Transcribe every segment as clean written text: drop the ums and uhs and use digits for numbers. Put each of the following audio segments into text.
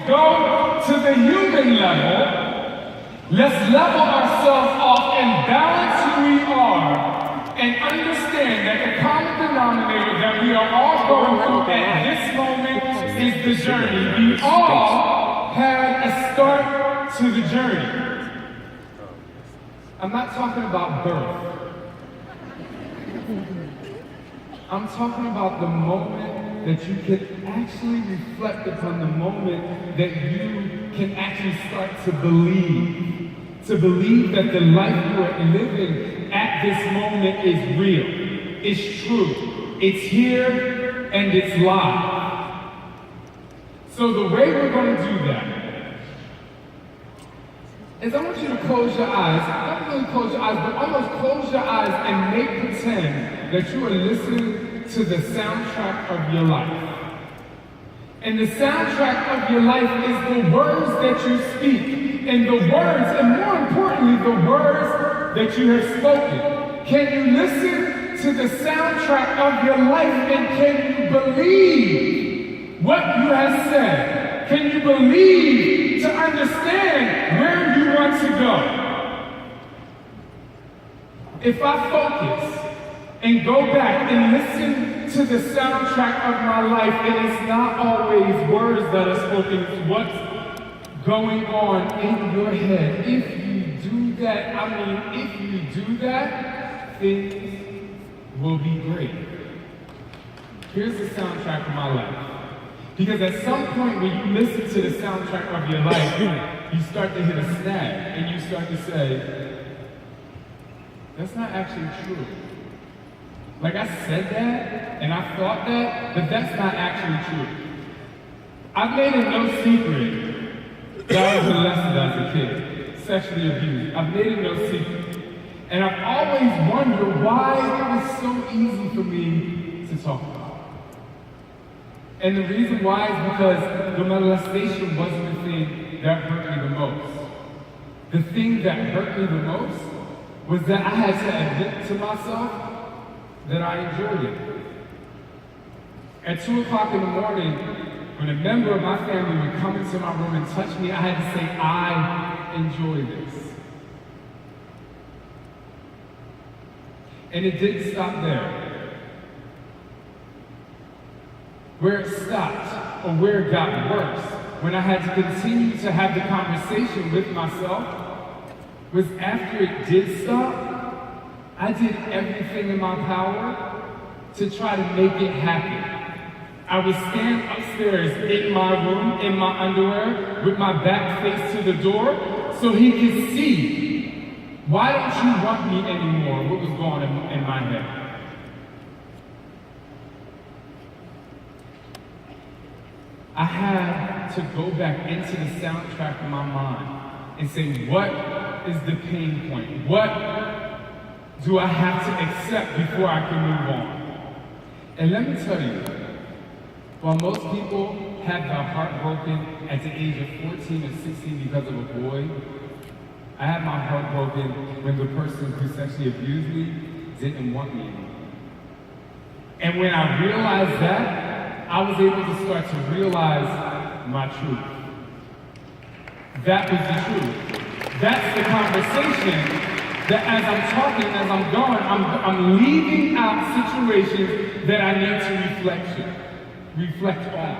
go to the human level, let's level ourselves off and balance who we are and understand that the common denominator that we are all going through at this moment is the journey. We all had a start to the journey. I'm not talking about birth. I'm talking about the moment that you can actually reflect upon, the moment that you can actually start to believe that the life you are living at this moment is real, it's true, it's here, and it's live. So the way we're going to do that is I want you to close your eyes, not really close your eyes, but almost close your eyes and make pretend that you are listening to the soundtrack of your life. And the soundtrack of your life is the words that you speak, and the words, and more importantly, the words that you have spoken. Can you listen to the soundtrack of your life, and can you believe what you have said? Can you believe to understand where you want to go? If I focus and go back and listen to the soundtrack of my life, it is not always words that are spoken, it's what's going on in your head. If you do that, if you do that, things will be great. Here's the soundtrack of my life. Because at some point when you listen to the soundtrack of your life, you start to hit a snag and you start to say, that's not actually true. Like I said that and I thought that, but that's not actually true. I've made it no secret that I was molested as a kid, sexually abused. I've made it no secret. And I've always wondered why it was so easy for me to talk about. And the reason why is because the molestation wasn't the thing that hurt me the most. The thing that hurt me the most was that I had to admit to myself that I enjoyed it. At 2 o'clock in the morning, when a member of my family would come into my room and touch me, I had to say, I enjoy this. And it didn't stop there. Where it stopped, or where it got worse, when I had to continue to have the conversation with myself, was after it did stop, I did everything in my power to try to make it happen. I would stand upstairs in my room, in my underwear, with my back face to the door, so he could see, why don't you want me anymore? What was going on in my head? I had to go back into the soundtrack of my mind and say, what is the pain point? What do I have to accept before I can move on? And let me tell you, while most people have their heart broken at the age of 14 or 16 because of a boy, I had my heart broken when the person who sexually abused me didn't want me anymore. And when I realized that, I was able to start to realize my truth. That was the truth. That's the conversation that as I'm talking, as I'm going, I'm leaving out situations that I need to reflect on.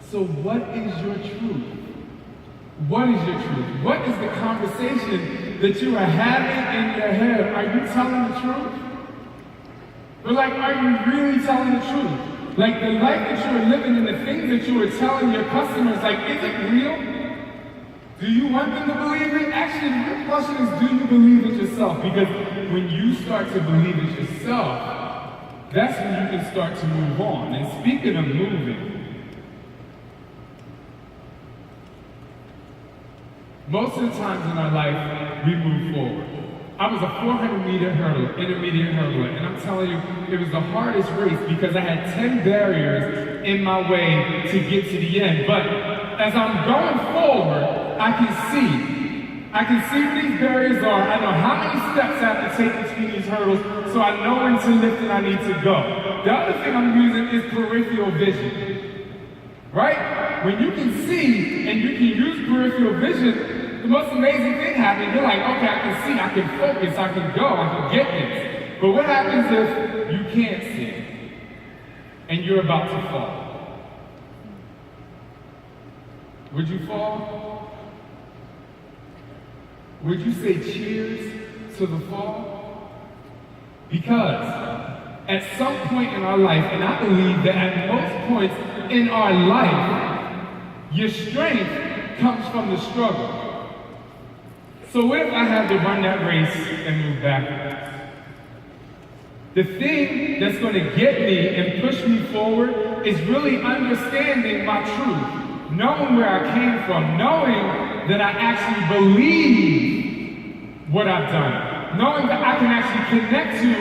So what is your truth? What is your truth? What is the conversation that you are having in your head? Are you telling the truth? But like, are you really telling the truth? Like the life that you are living and the things that you are telling your customers, like, is it real? Do you want them to believe it? Actually, the real question is, do you believe it yourself? Because when you start to believe it yourself, that's when you can start to move on. And speaking of moving, most of the times in our life, we move forward. I was a 400-meter hurdler, intermediate hurdler, and I'm telling you, it was the hardest race because I had 10 barriers in my way to get to the end. But as I'm going forward, I can see what these barriers are. I know how many steps I have to take between these hurdles, so I know when to lift and I need to go. The other thing I'm using is peripheral vision, right? when you can see and you can use peripheral vision, the most amazing thing happens. You're like, okay, I can see, I can focus, I can go, I can get this. But what happens if you can't see and you're about to fall? Would you fall? Would you say cheers to the fall? Because at some point in our life, and I believe that at most points in our life, your strength comes from the struggle. So what if I had to run that race and move backwards? The thing that's going to get me and push me forward is really understanding my truth, knowing where I came from, knowing that I actually believe what I've done, knowing that I can actually connect to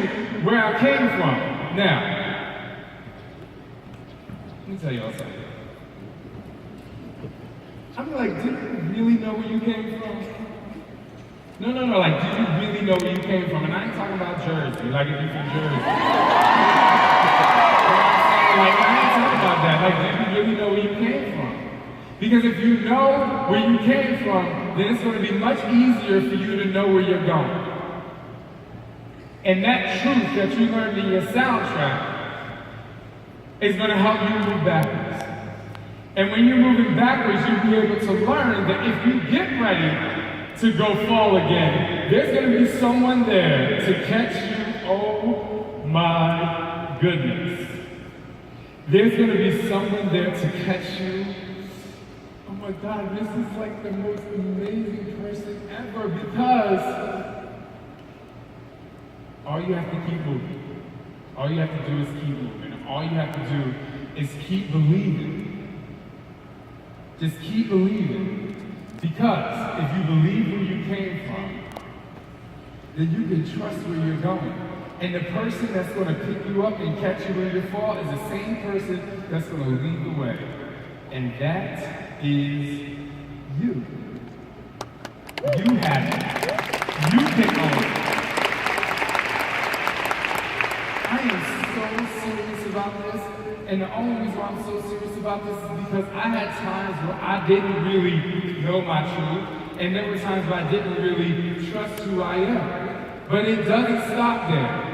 where I came from. Now, let me tell y'all something. I'm like, do you really know where you came from? No, like, do you really know where you came from? And I ain't talking about Jersey, like if you're from Jersey. Like, I ain't talking about that. Like, do you really know where you came from? Because if you know where you came from, then it's going to be much easier for you to know where you're going. And that truth that you learned in your soundtrack is going to help you move backwards. And when you're moving backwards, you'll be able to learn that if you get ready to go fall again, there's going to be someone there to catch you. Oh my goodness. There's going to be someone there to catch you. Oh my God, this is like the most amazing person ever, because all you have to keep moving. All you have to do is keep moving. All you have to do is keep believing. Just keep believing. Because if you believe where you came from, then you can trust where you're going. And the person that's going to pick you up and catch you when you fall is the same person that's going to lead the way. And that is you. You have it. You can own it. I am so serious about this. And the only reason why I'm so serious about this is because I had times where I didn't really know my truth, and there were times where I didn't really trust who I am. But it doesn't stop there.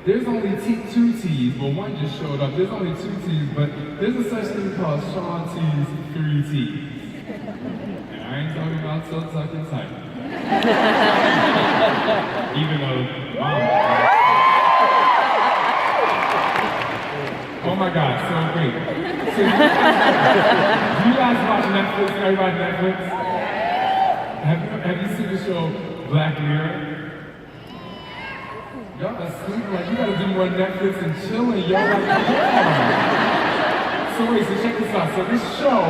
There's only two T's. Well, one just showed up. There's only two T's, but there's a such thing called Shaun T's 3 T's. And I ain't talking about so tuck and tight. Even though, wow. Oh my God, so great. So do you guys watch Netflix? Everybody Netflix? Have you seen the show Black Mirror? Y'all are sleeping like you gotta do more Netflix and chilling. Y'all like, yeah. So wait, so check this out. So this show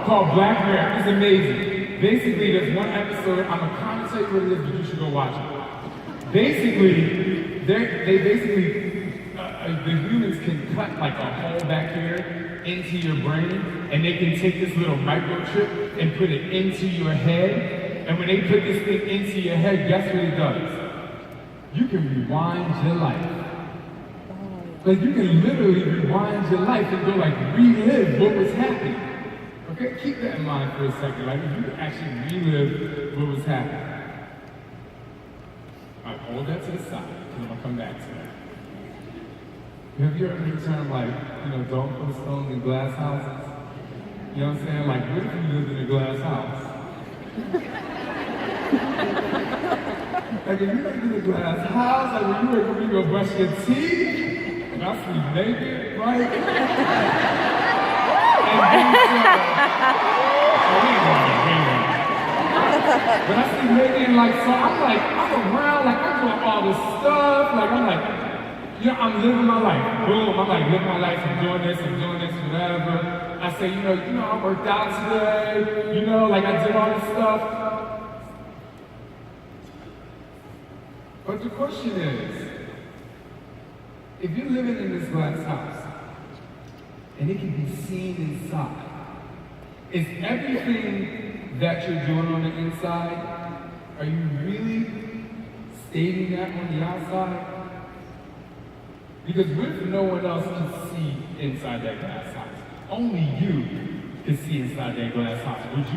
called Black Mirror is amazing. Basically, there's one episode, I'm gonna kind of tell you what it is, but you should go watch it. Basically, the humans can cut like a hole back here into your brain, and they can take this little microchip and put it into your head. And when they put this thing into your head, guess what it does? You can rewind your life. Like you can literally rewind your life and go like relive what was happening. Okay, keep that in mind for a second. Like if you could actually relive what was happening. All right, hold that to the side, and I'm gonna come back to that. Have you ever heard the term like, don't put stones in glass houses? You know what I'm saying? Like, what if you lived in a glass house? Like, if you lived in a glass house, like when you were going to go brush your teeth, and I sleep naked, right? But I sleep naked, and like, so I'm around, like, I'm doing all this stuff, like, I'm like, I'm living my life. Boom, I'm like, living my life, I'm doing this, whatever. I say, I worked out today, like I did all this stuff. But the question is, if you're living in this glass house, and it can be seen inside, is everything that you're doing on the inside, are you really stating that on the outside? Because what if no one else can see inside that glass house? Only you could see inside that glass house. Would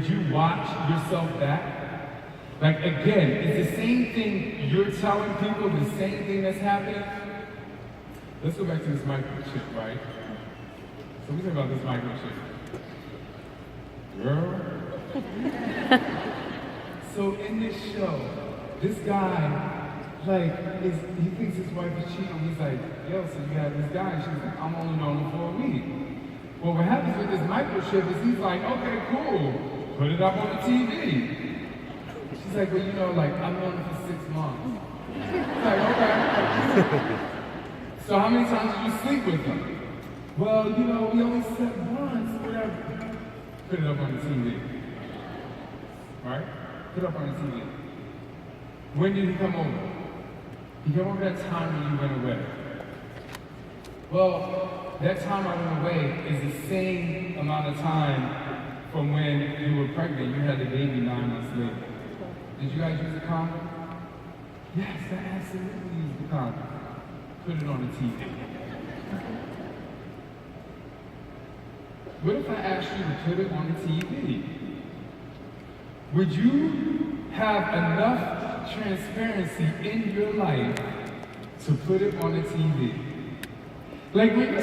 you watch yourself back? Like again, it's the same thing you're telling people, the same thing that's happening. Let's go back to this microchip, right? So we talk about this microchip. Girl. So in this show, this guy, like, he thinks his wife is cheating. He's like, yo, so you got this guy. And she's like, I'm only known him for a week. Well, what happens with this microchip is he's like, okay, cool. Put it up on the TV. She's like, well, you know, like, I've known him for 6 months. He's like, okay. So how many times did you sleep with him? Well, you know, we only slept once, whatever. Put it up on the TV. Right? Put it up on the TV. When did he come over? He came over that time when you went away. Well, that time I went away is the same amount of time from when you were pregnant. You had the baby 9 months later. Did you guys use a condom? Yes, I absolutely used the condom. Put it on the TV. What if I asked you to put it on the TV? Would you have enough transparency in your life to put it on the TV? Like when you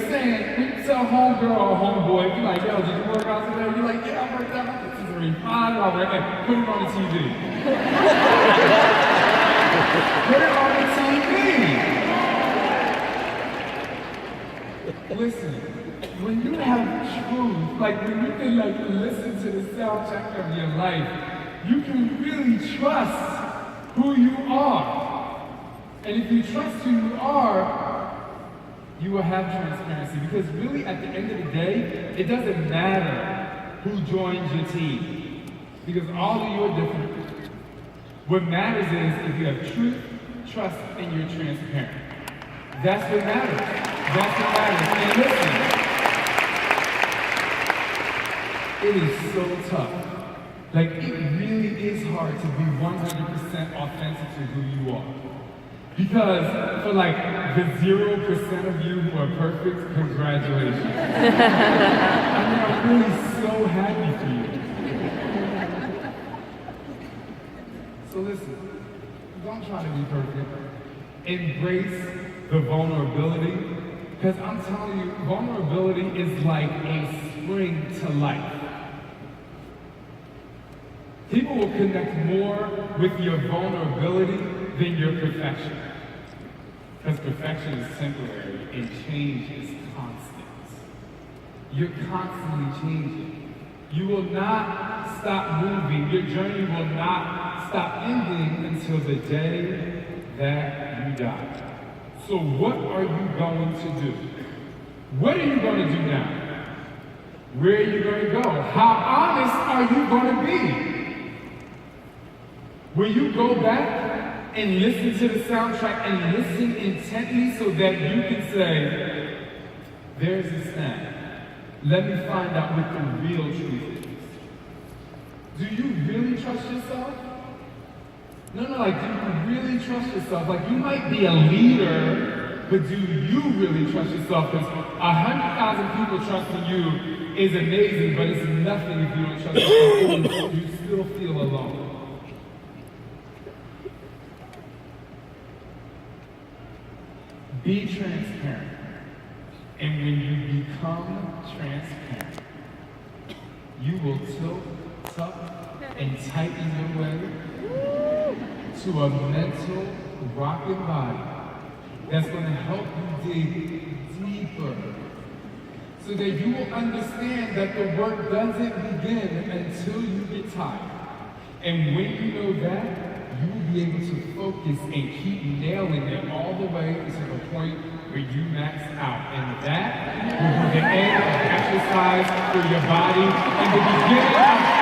tell homegirl or homeboy, you're like, yo, did you work out today? You're like, yeah, I worked out. This is really fine. I'll work out. Put it on the TV. Put it on the TV. Listen, when you have truth, like when you can like listen to the soundtrack of your life, you can really trust who you are. And if you trust who you are, you will have transparency. Because really, at the end of the day, it doesn't matter who joins your team. Because all of you are different. What matters is if you have truth, trust, and you're transparent. That's what matters. That's what matters. And listen, it is so tough. Like, it really is hard to be 100% authentic to who you are. Because for like the 0% of you who are perfect, congratulations. I mean, I'm really so happy for you. So listen, don't try to be perfect. Embrace the vulnerability. Because I'm telling you, vulnerability is like a spring to life. People will connect more with your vulnerability than your perfection. Because perfection is temporary and change is constant. You're constantly changing. You will not stop moving. Your journey will not stop ending until the day that you die. So what are you going to do? What are you going to do now? Where are you going to go? How honest are you going to be? Will you go back and listen to the soundtrack and listen intently so that you can say, there's a snap. Let me find out what the real truth is. Do you really trust yourself? No, like, do you really trust yourself? Like, you might be a leader, but do you really trust yourself? Because 100,000 people trusting you is amazing, but it's nothing if you don't trust yourself. You still feel alone. Be transparent. And when you become transparent, you will tilt, tuck, and tighten your way to a mental rocking body that's going to help you dig deeper so that you will understand that the work doesn't begin until you get tired. And when you know that, you will be able to focus and keep nailing it all the way to the point where you max out. And that will be the end of exercise for your body and the beginning of